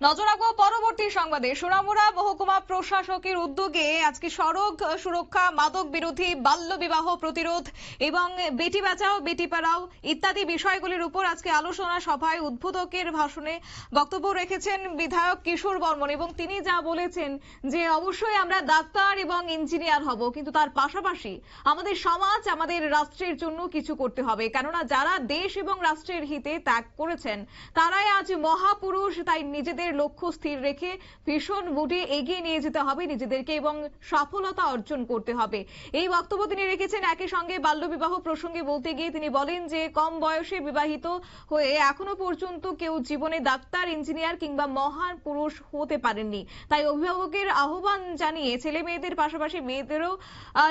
নজর রাখবো পরবর্তী সংবাদে। সোনামুড়া মহকুমা প্রশাসকের উদ্যোগে আজকে সড়ক সুরক্ষা, মাদক বিরোধী, বাল্য বিবাহ প্রতিরোধ এবং বেটি বাঁচাও বেটি পড়াও ইত্যাদি বিষয়গুলির উপর আজকে আলোচনা সভায় উদ্বোধকের ভাষণে বক্তব্য রেখেছেন বিধায়ক কিশোর বর্মন এবং তিনি যা বলেছেন যে অবশ্যই আমরা ডাক্তার এবং ইঞ্জিনিয়ার হব, কিন্তু তার পাশাপাশি আমাদের সমাজ, আমাদের রাষ্ট্রের জন্য কিছু করতে হবে, কেননা যারা দেশ এবং রাষ্ট্রের হিতে ত্যাগ করেছেন তারাই আজ মহাপুরুষ। তাই নিজেদের লক্ষ্য স্থির রেখে ভীষণ বুটে এগিয়ে নিয়ে যেতে হবে নিজেদেরকে এবং সফলতা অর্জন করতে হবে। এই বক্তব্য তিনি রেখেছেন। একই সঙ্গে বাল্য বিবাহ প্রসঙ্গে বলতে গিয়ে তিনি বলেন যে কম বয়সে বিবাহিত হয়ে এখনো পর্যন্ত কেউ জীবনে ডাক্তার, ইঞ্জিনিয়ার কিংবা মহান পুরুষ হতে পারেননি। তাই অভিভাবকের আহ্বান জানিয়ে ছেলে মেয়েদের পাশাপাশি মেয়েদেরও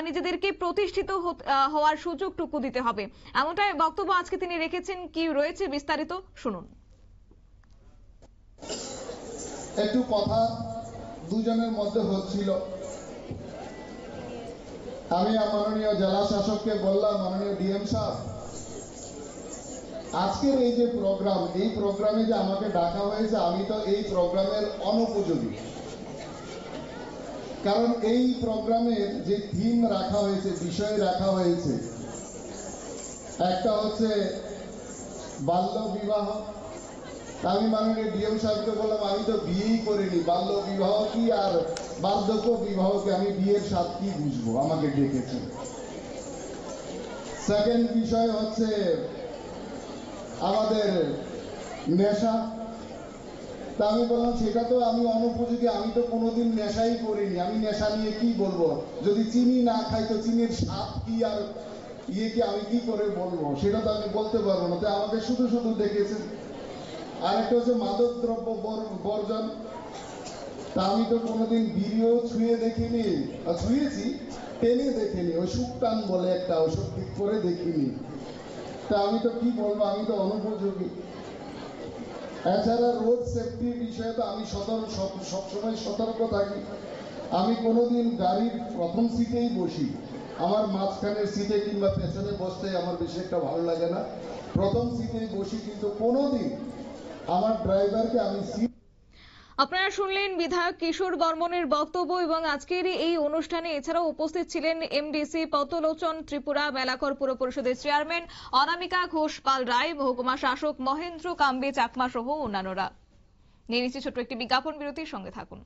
নিজেদেরকে প্রতিষ্ঠিত হওয়ার সুযোগটুকু দিতে হবে, এমনটাই বক্তব্য আজকে তিনি রেখেছেন। কি রয়েছে বিস্তারিত শুনুন। একটু কথা দুজনের মধ্যে হচ্ছিল। আমি মাননীয় জেলা শাসককে বললাম, মাননীয় ডিএম সাহেব, আজকের এই যে প্রোগ্রাম, এই প্রোগ্রামে যে আমাকে ডাকা হয়েছে, আমি তো এই প্রোগ্রামের অনুপযোগী। কারণ এই প্রোগ্রামের যে থিম রাখা হয়েছে, বিষয় রাখা হয়েছে, একটা হচ্ছে বাল্য বিবাহ। আমি মাননীয় ডিএম সাহেবকে বললাম, আমি তো বিয়েই করিনি, বাল্য বিবাহ কি আর বার্ধক্য বিবাহকে আমি বিয়ের স্বাদ কি বুঝবো, আমাকে ডেকেছেন। সেকেন্ড বিষয় হচ্ছে আমাদের নেশা। তা আমি বললাম সেটা তো আমি অনুপযোগী, আমি তো কোনোদিন নেশাই করিনি, আমি নেশা নিয়ে কি বলবো? যদি চিনি না খাই তো চিনির স্বাদ কি আর ইয়ে কি আমি কি করে বলবো, সেটা তো আমি বলতে পারবো না। তাই আমাকে শুধু শুধু ডেকেছেন। আরেকটা হচ্ছে মাদক দ্রব্য বর্জন। তা আমি তো কোনোদিন বিড়িও ছুঁয়ে দেখিনি, ছুঁয়েছি টেনে দেখিনি, ওই সুকটান বলে একটা ওষুধ ঠিক করে দেখিনি। তা আমি তো কি বলবো, আমি তো অনুপযোগী। এছাড়া রোড সেফটির বিষয়ে তো আমি সবসময় সতর্ক থাকি। আমি কোনোদিন গাড়ির প্রথম সিটেই বসি, আমার মাঝখানের সিটে কিংবা পেছনে বসতে আমার বেশি একটা ভালো লাগে না, প্রথম সিটেই বসি। কিন্তু কোনোদিন আমার ড্রাইভারকে আমি আপনারা শুনলেন বিধায়ক কিশোর বর্মনের বক্তব্য এবং আজকের এই অনুষ্ঠানে এছাড়াও উপস্থিত ছিলেন এমডিসি পতলোচন ত্রিপুরা, মেলাঘর পুর পরিষদের চেয়ারম্যান অনামিকা ঘোষ পাল রায়, মহকুমা শাসক মহেন্দ্র কাম্বে চাকমা সহ অন্যান্যরা। নিয়ে নিচ্ছি ছোট্ট একটি বিজ্ঞাপন বিরতির সঙ্গে থাকুন।